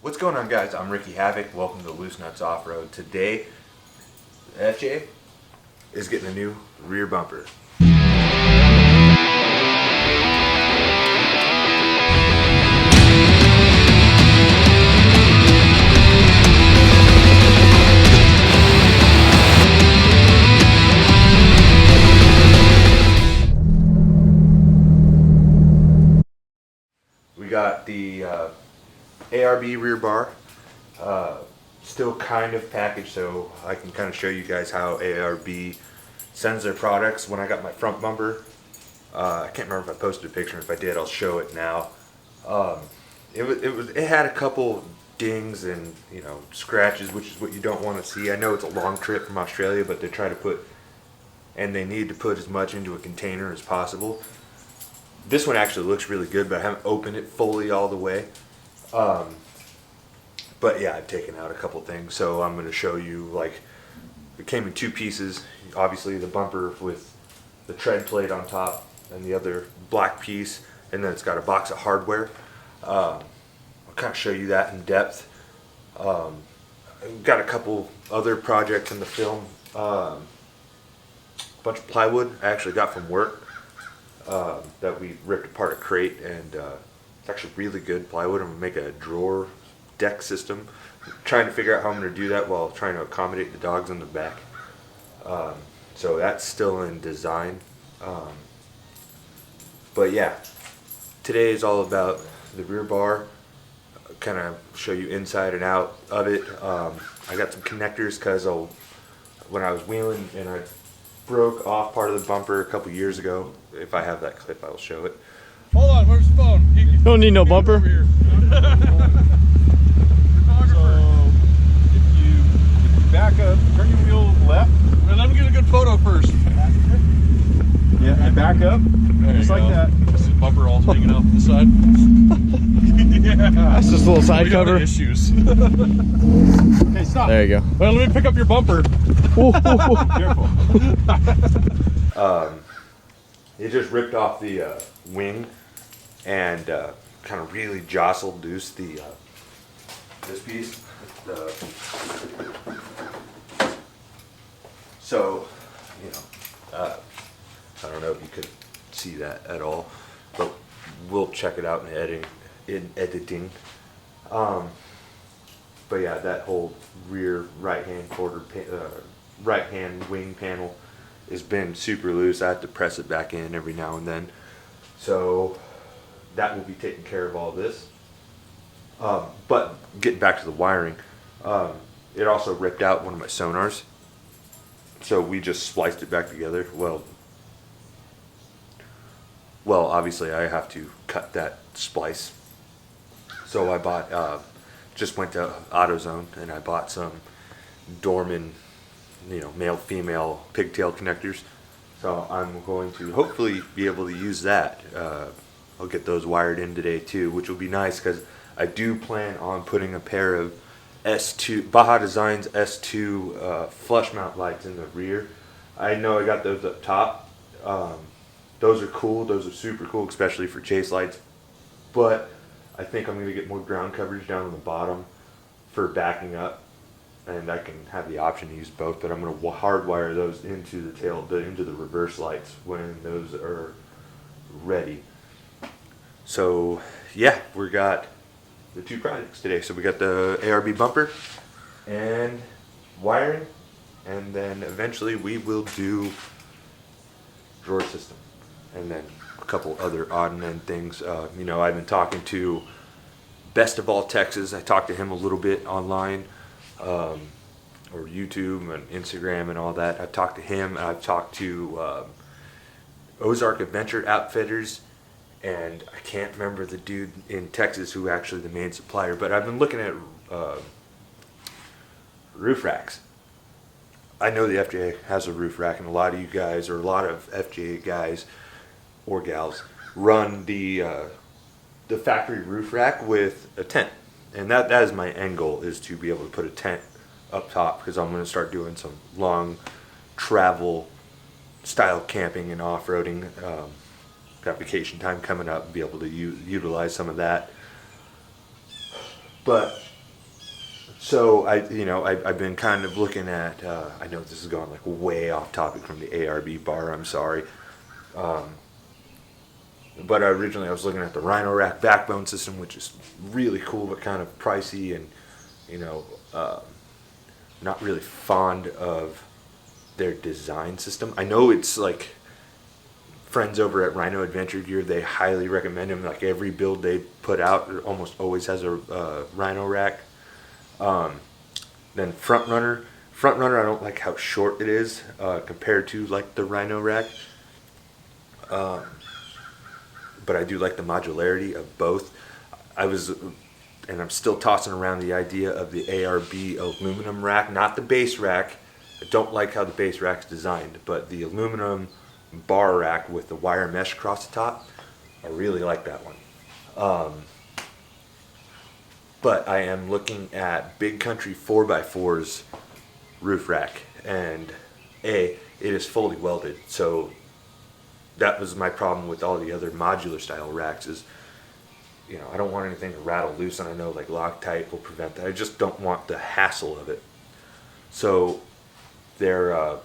What's going on, guys? I'm Ricky Havoc. Welcome to Loose Nuts Off-Road. Today, FJ is getting a new rear bumper. We got the ARB rear bar, still kind of packaged, so I can kind of show you guys how ARB sends their products. When I got my front bumper, I can't remember if I posted a picture. If I did, I'll show it now. It had a couple dings and scratches, which is what you don't want to see. I know it's a long trip from Australia, but they try to put, and they need to put as much into a container as possible. This one actually looks really good, but I haven't opened it fully all the way. But yeah, I've taken out a couple things, so I'm going to show you, like, it came in two pieces. Obviously the bumper with the tread plate on top and the other black piece, and then it's got a box of hardware. I'll kind of show you that in depth. I've got a couple other projects in the film. A bunch of plywood I actually got from work. That we ripped apart a crate, and it's actually really good plywood. I'm going to make a drawer deck system. I'm trying to figure out how I'm going to do that while trying to accommodate the dogs in the back. So that's still in design. But yeah, today is all about the rear bar. Kind of show you inside and out of it. I got some connectors because when I was wheeling and I broke off part of the bumper a couple years ago. If I have that clip, I will show it. Hold on, where's the phone? You don't need no bumper. So, if you back up, turn your wheel left. Well, let me get a good photo first. Yeah, and back up, just like that. This is the bumper all hanging off the side. Yeah. That's just a little side cover. Issues. Okay, stop. There you go. Well, let me pick up your bumper. Careful. It just ripped off the wing and kind of really jostled loose the this piece. So, I don't know if you could see that at all, but we'll check it out in editing. But yeah, that whole rear right-hand right-hand wing panel has been super loose. I have to press it back in every now and then. So that will be taking care of all this. But getting back to the wiring, it also ripped out one of my sonars. So we just spliced it back together. Well, obviously I have to cut that splice. So I bought, just went to AutoZone and I bought some Dorman, male female pigtail connectors. So I'm going to hopefully be able to use that. I'll get those wired in today too, which will be nice because I do plan on putting a pair of S2 Baja Designs S2 flush mount lights in the rear. I know I got those up top. Those are cool. Those are super cool, especially for chase lights. But I think I'm going to get more ground coverage down on the bottom for backing up. And I can have the option to use both, but I'm going to hardwire those into the into the reverse lights when those are ready. So yeah, we got the two projects today. So we got the ARB bumper and wiring, and then eventually we will do drawer system, and then a couple other odd and end things. I've been talking to Best of All Texas. I talked to him a little bit online. Or YouTube and Instagram and all that. I've talked to him, and I've talked to Ozark Adventure Outfitters, and I can't remember the dude in Texas who actually the main supplier, but I've been looking at roof racks. I know the FJ has a roof rack, and a lot of you guys, or a lot of FJ guys or gals, run the factory roof rack with a tent. And that is my end goal, is to be able to put a tent up top, because I'm going to start doing some long travel style camping and off-roading. Got vacation time coming up, and be able to utilize some of that. But So I've been kind of looking at. I know this is going like way off topic from the ARB bar. I'm sorry, but originally I was looking at the Rhino Rack backbone system, which is really cool but kind of pricey, and not really fond of their design system. I know it's like friends over at Rhino Adventure Gear, they highly recommend them. Like every build they put out almost always has a Rhino rack. Then Front Runner, I don't like how short it is compared to like the Rhino rack. But I do like the modularity of both. And I'm still tossing around the idea of the ARB aluminum rack, not the base rack. I don't like how the base rack's designed, but the aluminum bar rack with the wire mesh across the top, I really like that one. But I am looking at Big Country 4x4's roof rack, and it is fully welded. So that was my problem with all the other modular style racks is, I don't want anything to rattle loose, and I know like Loctite will prevent that. I just don't want the hassle of it. So they're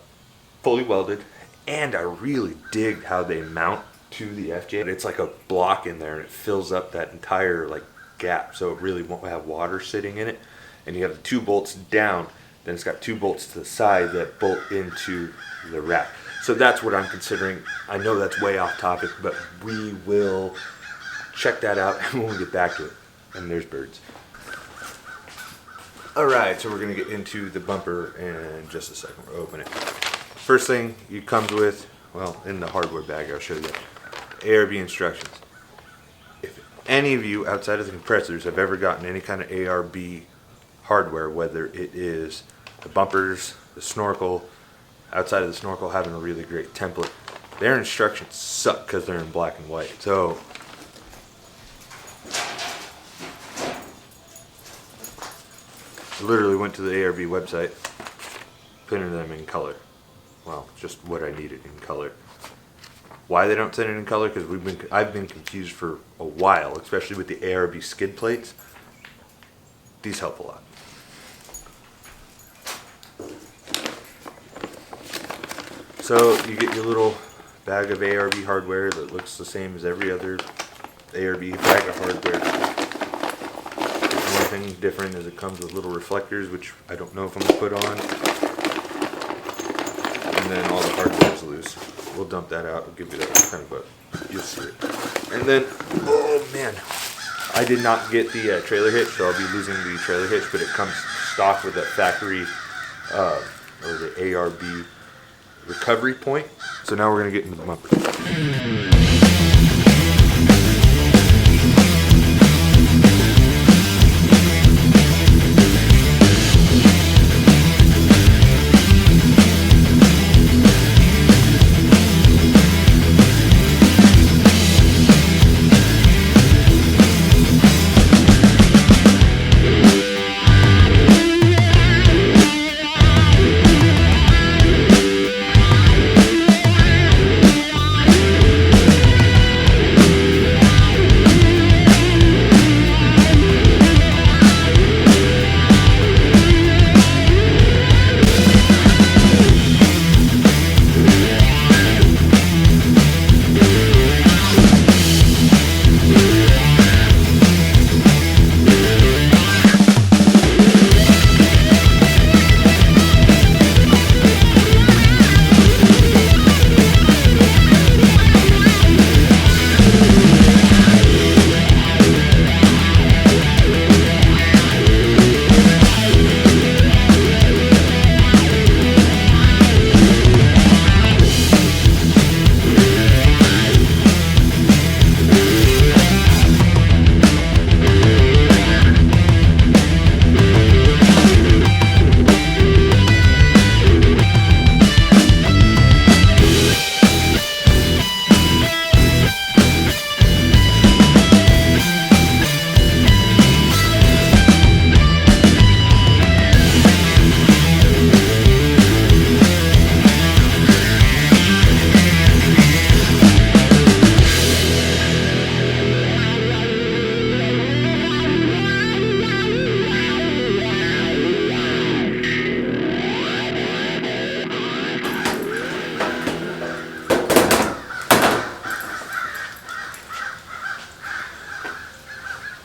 fully welded, and I really dig how they mount to the FJ. It's like a block in there, and it fills up that entire like gap, so it really won't have water sitting in it. And you have the 2 bolts down, then it's got 2 bolts to the side that bolt into the rack. So that's what I'm considering. I know that's way off topic, but we will check that out when we get back to it. And there's birds. Alright, so we're going to get into the bumper in just a second. We'll open it. First thing it comes with, well, in the hardware bag, I'll show you, ARB instructions. If any of you outside of the compressors have ever gotten any kind of ARB hardware, whether it is the bumpers, the snorkel, outside of the snorkel having a really great template, their instructions suck because they're in black and white. So I literally went to the ARB website, printed them in color. Well, just what I needed in color. Why they don't send it in color? Because I've been confused for a while, especially with the ARB skid plates. These help a lot. So you get your little bag of ARB hardware that looks the same as every other ARB bag of hardware. The only thing different is it comes with little reflectors, which I don't know if I'm going to put on. And then all the hardware is loose. We'll dump that out. I'll give you that kind of a, you'll see it. And then, oh man, I did not get the trailer hitch, so I'll be losing the trailer hitch, but it comes stock with a factory, or the ARB recovery point. So now we're going to get into the bumper.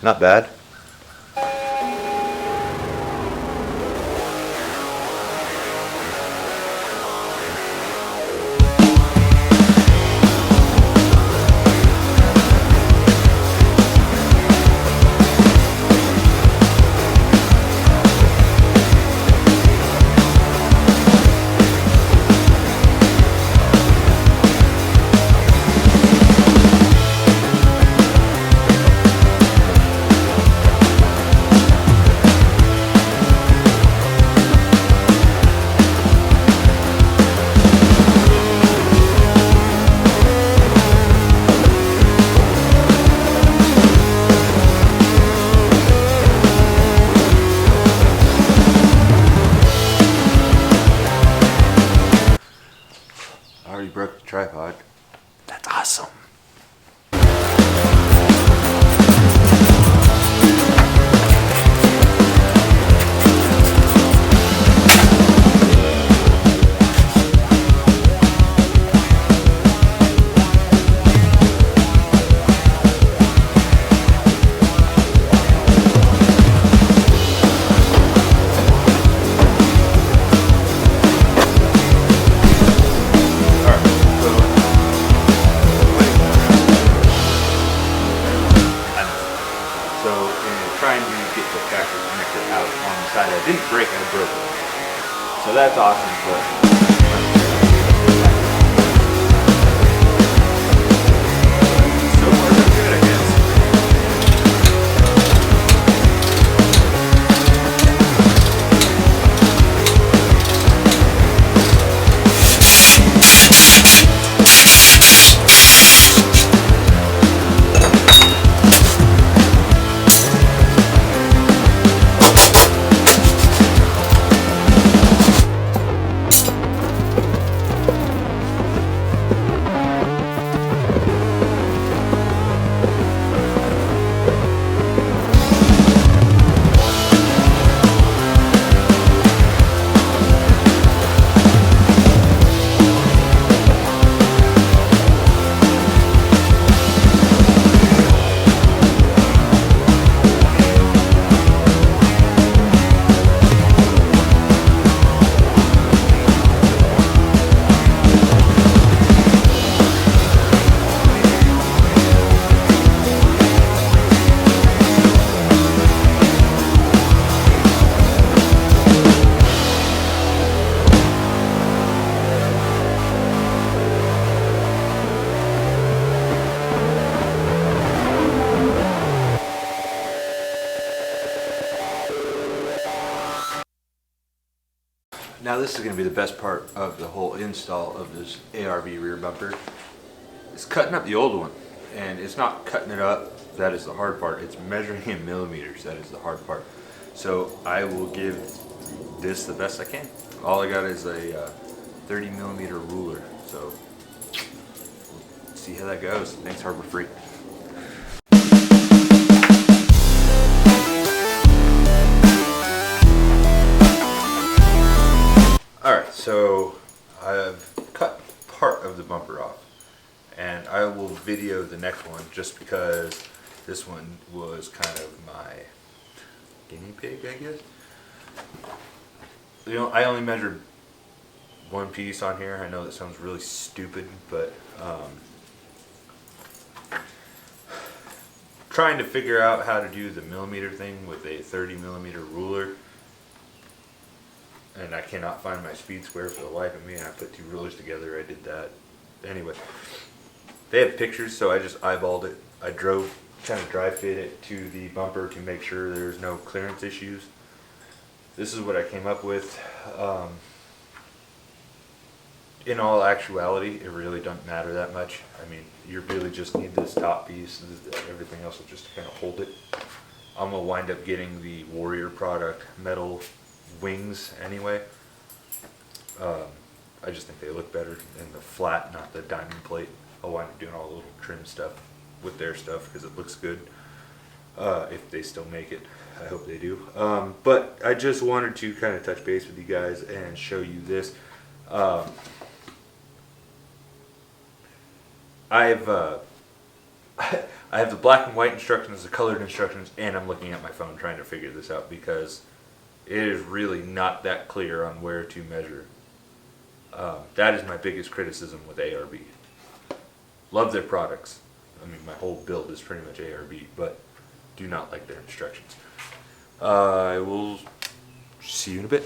Not bad. I already broke the tripod. That's awesome. Trying to get the tractor connector out on the side. I didn't break, I broke it. So that's awesome, but so far so good, I guess. Now this is going to be the best part of the whole install of this ARB rear bumper. It's cutting up the old one, and it's not cutting it up. That is the hard part. It's measuring in millimeters. That is the hard part. So I will give this the best I can. All I got is a 30 millimeter ruler. So we'll see how that goes. Thanks, Harbor Freight. Alright, so I've cut part of the bumper off, and I will video the next one just because this one was kind of my guinea pig, I guess. You know, I only measured one piece on here. I know that sounds really stupid, but trying to figure out how to do the millimeter thing with a 30 millimeter ruler, and I cannot find my speed square for the life of me, and I put two rulers together. I did that. Anyway, they had pictures, so I just eyeballed it. I kind of dry fit it to the bumper to make sure there's no clearance issues. This is what I came up with. In all actuality, it really doesn't matter that much. I mean, you really just need this top piece. Everything else will just kind of hold it. I'm going to wind up getting the Warrior product metal wings anyway. I just think they look better in the flat, not the diamond plate. I'll wind up doing all the little trim stuff with their stuff because it looks good. If they still make it, I hope they do. But I just wanted to kind of touch base with you guys and show you this. I've I have the black and white instructions, the colored instructions, and I'm looking at my phone trying to figure this out because it is really not that clear on where to measure. That is my biggest criticism with ARB. Love their products. I mean, my whole build is pretty much ARB, but do not like their instructions. I will see you in a bit.